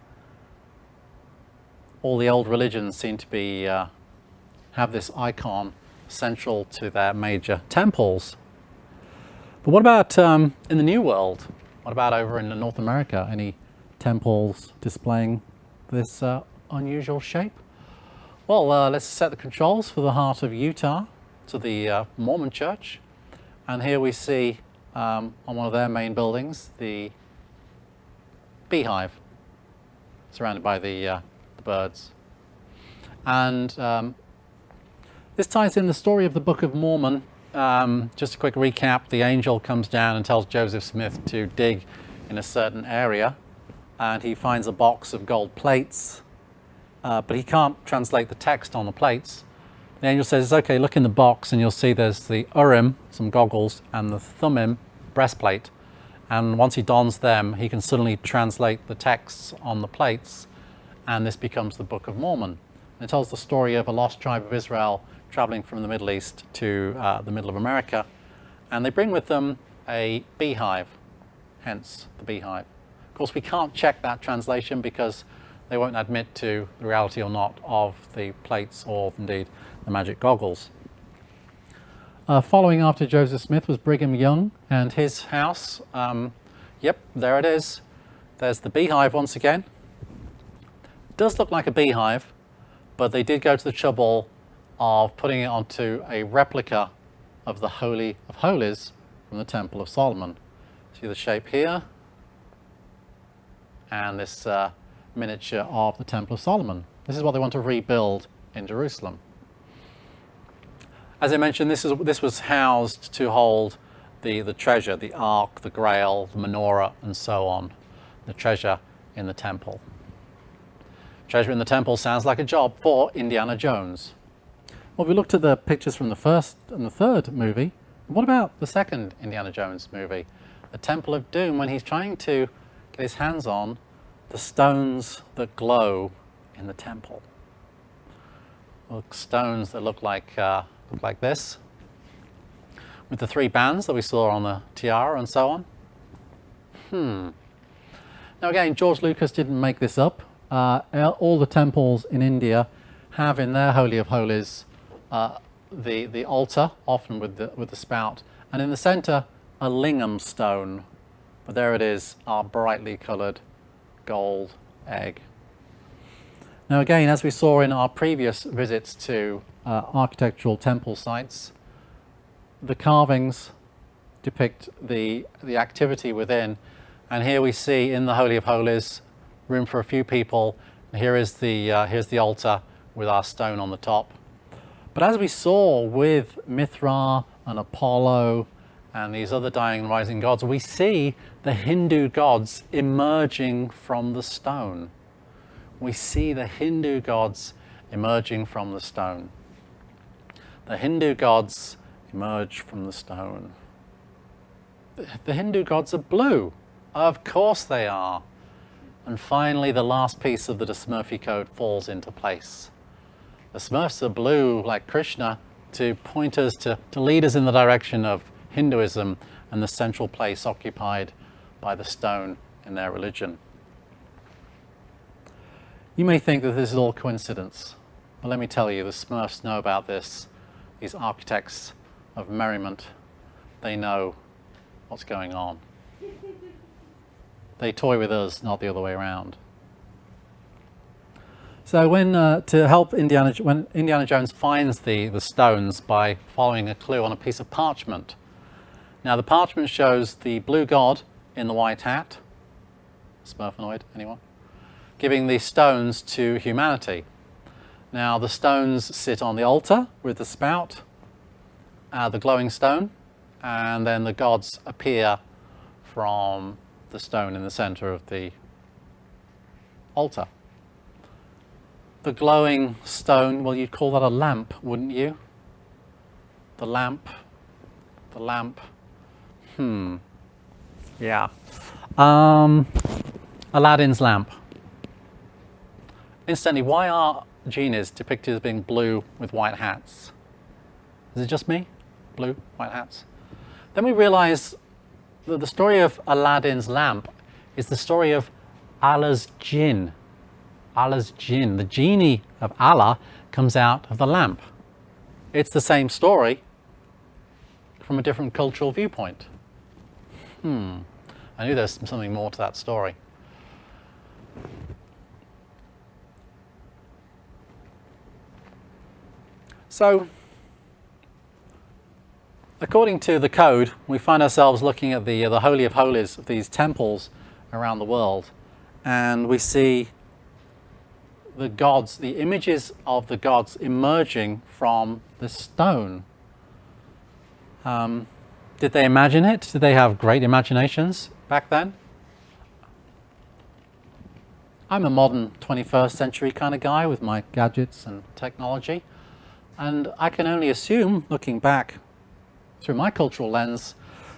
All the old religions seem to be have this icon central to their major temples. But what about in the New World? What about over in North America? Any temples displaying this unusual shape? Well, let's set the controls for the heart of Utah to the Mormon Church. And here we see on one of their main buildings the beehive surrounded by the birds. And this ties in the story of the Book of Mormon. Just a quick recap, the angel comes down and tells Joseph Smith to dig in a certain area, and he finds a box of gold plates, but he can't translate the text on the plates. The angel says, okay, look in the box and you'll see there's the Urim, some goggles, and the Thummim, breastplate. And once he dons them, he can suddenly translate the texts on the plates, and this becomes the Book of Mormon. And it tells the story of a lost tribe of Israel traveling from the Middle East to the middle of America, and they bring with them a beehive. hence the beehive. Of course, we can't check that translation because they won't admit to the reality or not of the plates or indeed the magic goggles. Following after Joseph Smith was Brigham Young and his house. Yep, there it is. There's the beehive once again. Does look like a beehive, but they did go to the trouble of putting it onto a replica of the Holy of Holies from the Temple of Solomon. See the shape here? And this miniature of the Temple of Solomon. This is what they want to rebuild in Jerusalem. As I mentioned, this was housed to hold the treasure, the Ark, the Grail, the menorah, and so on. The treasure in the temple. Treasure in the temple sounds like a job for Indiana Jones. Well, we looked at the pictures from the first and the third movie. What about the second Indiana Jones movie? The Temple of Doom, when he's trying to get his hands on the stones that glow in the temple. Look, stones that look like this, with the 3 bands that we saw on the tiara and so on. Now again, George Lucas didn't make this up. All the temples in India have in their Holy of Holies the altar, often with the spout, and in the center a lingam stone. But there it is, our brightly coloured gold egg. Now again, as we saw in our previous visits to architectural temple sites, the carvings depict the activity within, and here we see in the Holy of Holies room for a few people. Here's the altar with our stone on the top. But as we saw with Mithra and Apollo and these other dying and rising gods, we see the Hindu gods emerging from the stone. We see the Hindu gods emerging from the stone. The Hindu gods emerge from the stone. The Hindu gods are blue. Of course they are. And finally, the last piece of the Smurfi Code falls into place. The Smurfs are blue, like Krishna, to point us, to lead us in the direction of Hinduism and the central place occupied by the stone in their religion. You may think that this is all coincidence, but let me tell you, the Smurfs know about this. These architects of merriment, they know what's going on. They toy with us, not the other way around. So when Indiana Jones finds the stones by following a clue on a piece of parchment. Now the parchment shows the blue god in the white hat, Smurfanoid, anyone? Giving the stones to humanity. Now the stones sit on the altar with the spout, the glowing stone, and then the gods appear from the stone in the center of the altar. The glowing stone, well, you'd call that a lamp, wouldn't you? The lamp. Yeah. Aladdin's lamp. Incidentally, why are genies depicted as being blue with white hats? Is it just me? Blue, white hats? Then we realize that the story of Aladdin's lamp is the story of Allah's jinn. Allah's jinn. The genie of Allah comes out of the lamp. It's the same story from a different cultural viewpoint. I knew there's something more to that story. So, according to the code, we find ourselves looking at the Holy of Holies of these temples around the world, and we see the gods, the images of the gods emerging from the stone. Did they imagine it? Did they have great imaginations back then? I'm a modern 21st century kind of guy with my gadgets and technology, and I can only assume, looking back through my cultural lens,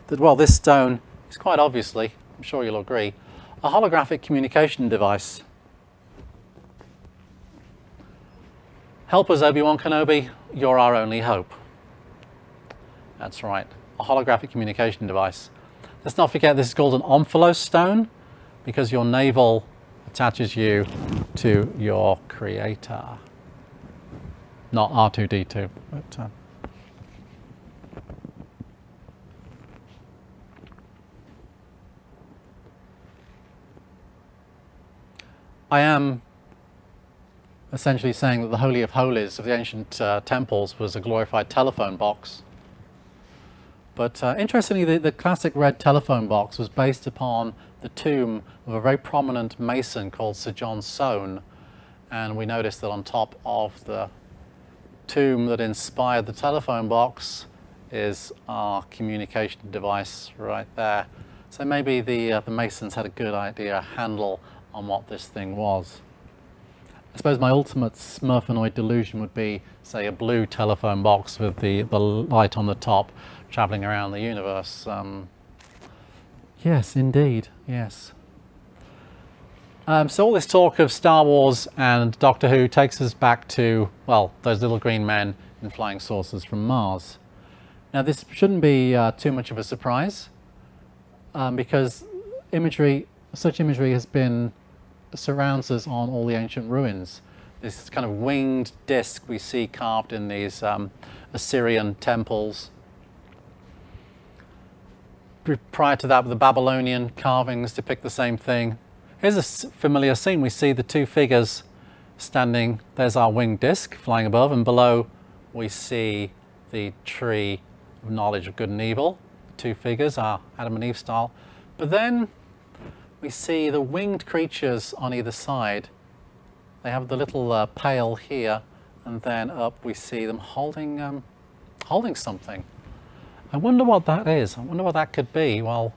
that, well, this stone is quite obviously, I'm sure you'll agree, a holographic communication device. Help us, Obi-Wan Kenobi, you're our only hope. That's right, a holographic communication device. Let's not forget this is called an omphalos stone because your navel attaches you to your creator. Not R2-D2, but I am essentially saying that the Holy of Holies of the ancient temples was a glorified telephone box. But interestingly, the classic red telephone box was based upon the tomb of a very prominent mason called Sir John Soane. And we noticed that on top of the tomb that inspired the telephone box is our communication device right there. So maybe the masons had a good idea, a handle on what this thing was. I suppose my ultimate Smurfinoid delusion would be, say, a blue telephone box with the light on the top travelling around the universe. Yes, indeed, yes. So all this talk of Star Wars and Doctor Who takes us back to, well, those little green men in flying saucers from Mars. Now this shouldn't be too much of a surprise because such imagery surrounds us on all the ancient ruins. This kind of winged disc we see carved in these Assyrian temples. Prior to that, the Babylonian carvings depict the same thing. Here's a familiar scene. We see the two figures standing. There's our winged disc flying above, and below we see the tree of knowledge of good and evil. The two figures are Adam and Eve style. But then we see the winged creatures on either side. They have the little pail here, and then up we see them holding something. I wonder what that is. I wonder what that could be. Well,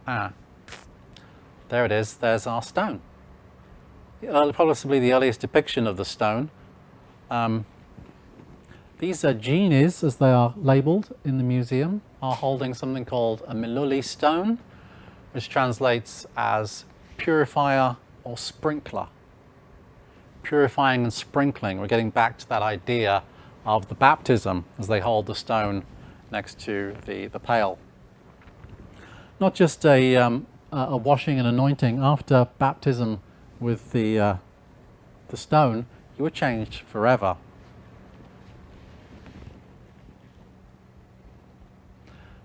there it is. There's our stone. Possibly the earliest depiction of the stone. These genies, as they are labelled in the museum, are holding something called a Miluli stone, which translates as purifier or sprinkler. Purifying and sprinkling. We're getting back to that idea of the baptism as they hold the stone next to the pail. Not just a washing and anointing. After baptism with the stone, you were changed forever.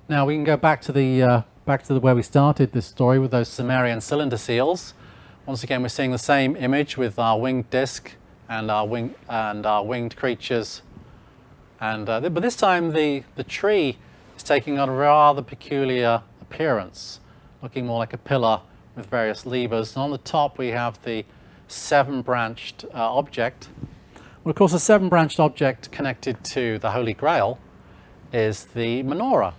Now we can go back to the where we started this story with those Sumerian cylinder seals. Once again, we're seeing the same image with our winged disc and our winged creatures. But this time the tree is taking on a rather peculiar appearance, looking more like a pillar with various levers. And on the top we have the seven-branched object. Well, of course, the seven-branched object connected to the Holy Grail is the menorah.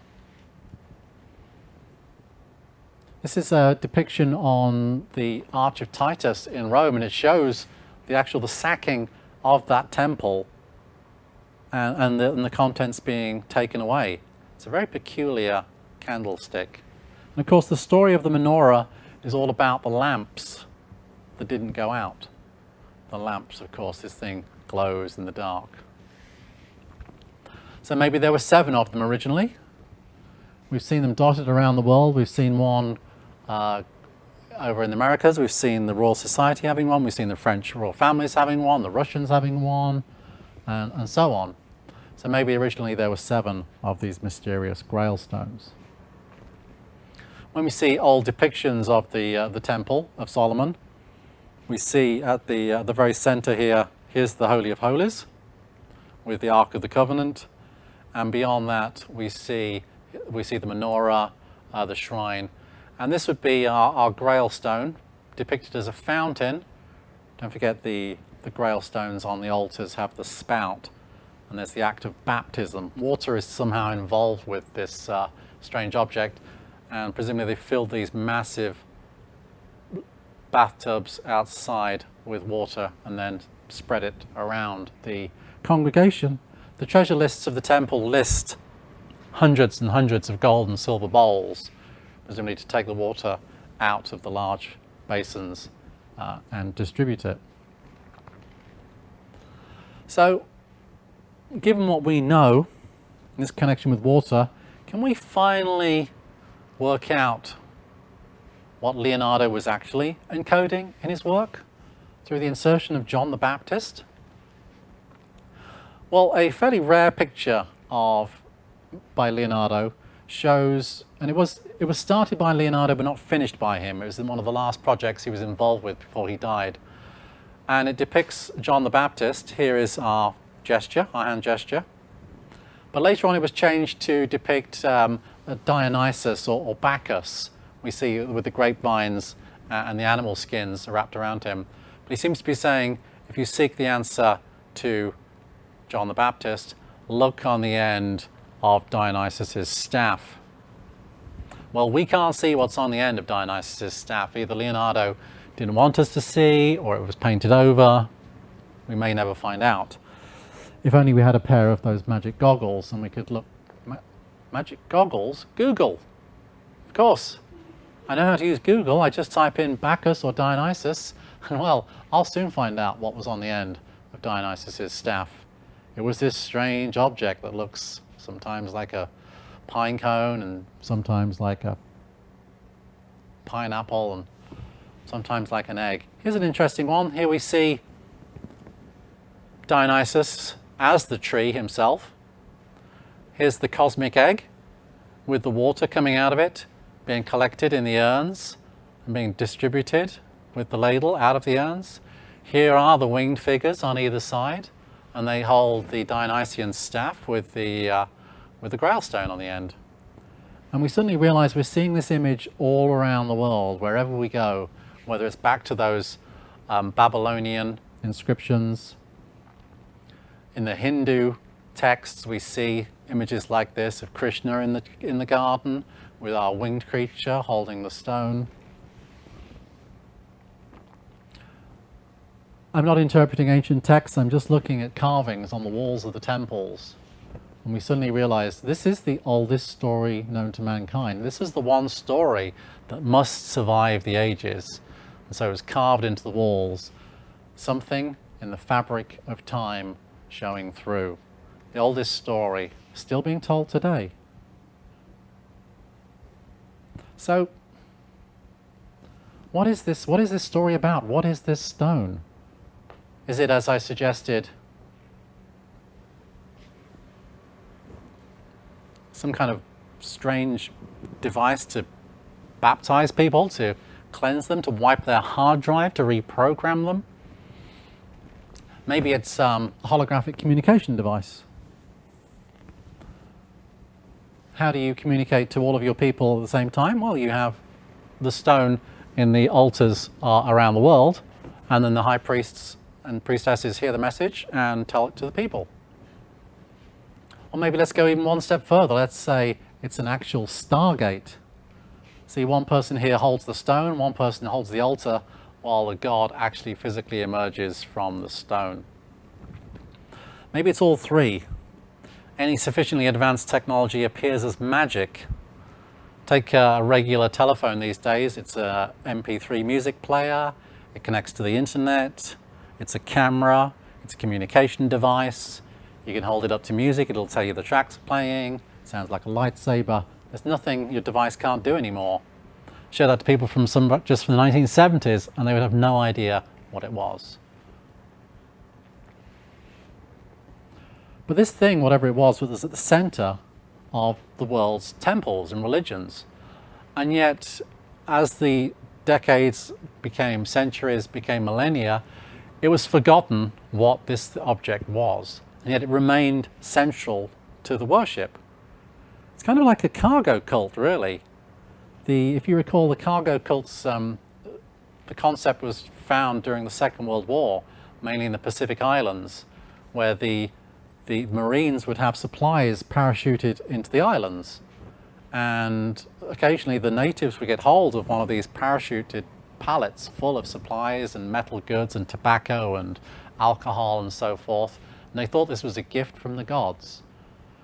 This is a depiction on the Arch of Titus in Rome, and it shows the sacking of that temple and the contents being taken away. It's a very peculiar candlestick. And of course, the story of the menorah is all about the lamps that didn't go out. The lamps, of course, this thing glows in the dark. So maybe there were 7 of them originally. We've seen them dotted around the world. We've seen one over in the Americas. We've seen the Royal Society having one. We've seen the French royal families having one, the Russians having one, and so on. So maybe originally there were 7 of these mysterious Grail stones. When we see old depictions of the Temple of Solomon, we see at the very center here, here's the Holy of Holies with the Ark of the Covenant, and beyond that we see the menorah, the shrine, and this would be our Grail stone depicted as a fountain. Don't forget the Grail stones on the altars have the spout, and there's the act of baptism. Water is somehow involved with this strange object, and presumably they filled these massive bathtubs outside with water and then spread it around the congregation. The treasure lists of the temple list hundreds and hundreds of gold and silver bowls, presumably to take the water out of the large basins and distribute it. So, given what we know in this connection with water, can we finally work out what Leonardo was actually encoding in his work through the insertion of John the Baptist? Well, a fairly rare picture by Leonardo shows, and it was started by Leonardo but not finished by him. It was in one of the last projects he was involved with before he died. And it depicts John the Baptist. Here is our gesture, our hand gesture. But later on it was changed to depict Dionysus or Bacchus. We see with the grapevines and the animal skins wrapped around him. But he seems to be saying, if you seek the answer to John the Baptist, look on the end of Dionysus's staff. Well, we can't see what's on the end of Dionysus's staff. Either Leonardo didn't want us to see, or it was painted over. We may never find out. If only we had a pair of those magic goggles and we could look. Magic goggles? Google. Of course. I know how to use Google. I just type in Bacchus or Dionysus, and well, I'll soon find out what was on the end of Dionysus's staff. It was this strange object that looks sometimes like a pine cone and sometimes like a pineapple and sometimes like an egg. Here's an interesting one. Here we see Dionysus as the tree himself. Here's the cosmic egg with the water coming out of it, being collected in the urns and being distributed with the ladle out of the urns. Here are the winged figures on either side, and they hold the Dionysian staff with the grail stone on the end. And we suddenly realize we're seeing this image all around the world, wherever we go, whether it's back to those Babylonian inscriptions. In the Hindu texts, we see images like this of Krishna in the garden with our winged creature holding the stone. I'm not interpreting ancient texts, I'm just looking at carvings on the walls of the temples. And we suddenly realize this is the oldest story known to mankind. This is the one story that must survive the ages. And so it's carved into the walls, something in the fabric of time showing through. The oldest story still being told today. So, what is this story about? What is this stone? Is it, as I suggested, some kind of strange device to baptize people, to cleanse them, to wipe their hard drive, to reprogram them? Maybe it's a holographic communication device. How do you communicate to all of your people at the same time? Well, you have the stone in the altars around the world, and then the high priests and priestesses hear the message and tell it to the people. Or maybe let's go even one step further. Let's say it's an actual stargate. See, one person here holds the stone, one person holds the altar, while the god actually physically emerges from the stone. Maybe it's all three. Any sufficiently advanced technology appears as magic. Take a regular telephone these days. It's a MP3 music player. It connects to the internet. It's a camera. It's a communication device. You can hold it up to music. It'll tell you the tracks playing. It sounds like a lightsaber. There's nothing your device can't do anymore. Show that to people just from the 1970s and they would have no idea what it was. But this thing, whatever it was at the center of the world's temples and religions. And yet, as the decades became centuries, became millennia, it was forgotten what this object was. And yet it remained central to the worship. It's kind of like a cargo cult, really. If you recall, the cargo cults, the concept was found during the Second World War, mainly in the Pacific Islands, where the Marines would have supplies parachuted into the islands. And occasionally the natives would get hold of one of these parachuted pallets full of supplies and metal goods and tobacco and alcohol and so forth. And they thought this was a gift from the gods.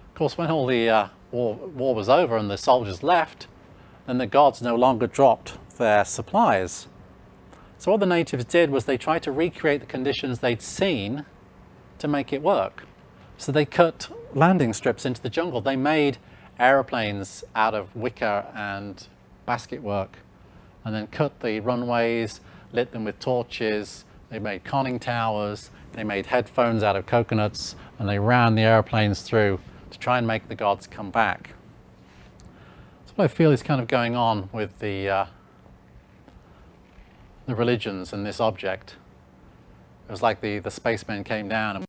Of course, when all the war was over and the soldiers left, then the gods no longer dropped their supplies. So what the natives did was they tried to recreate the conditions they'd seen to make it work. So they cut landing strips into the jungle. They made aeroplanes out of wicker and basket work, and then cut the runways, lit them with torches. They made conning towers, they made headphones out of coconuts, and they ran the airplanes through to try and make the gods come back. That's what I feel is kind of going on with the religions and this object. It was like the spacemen came down and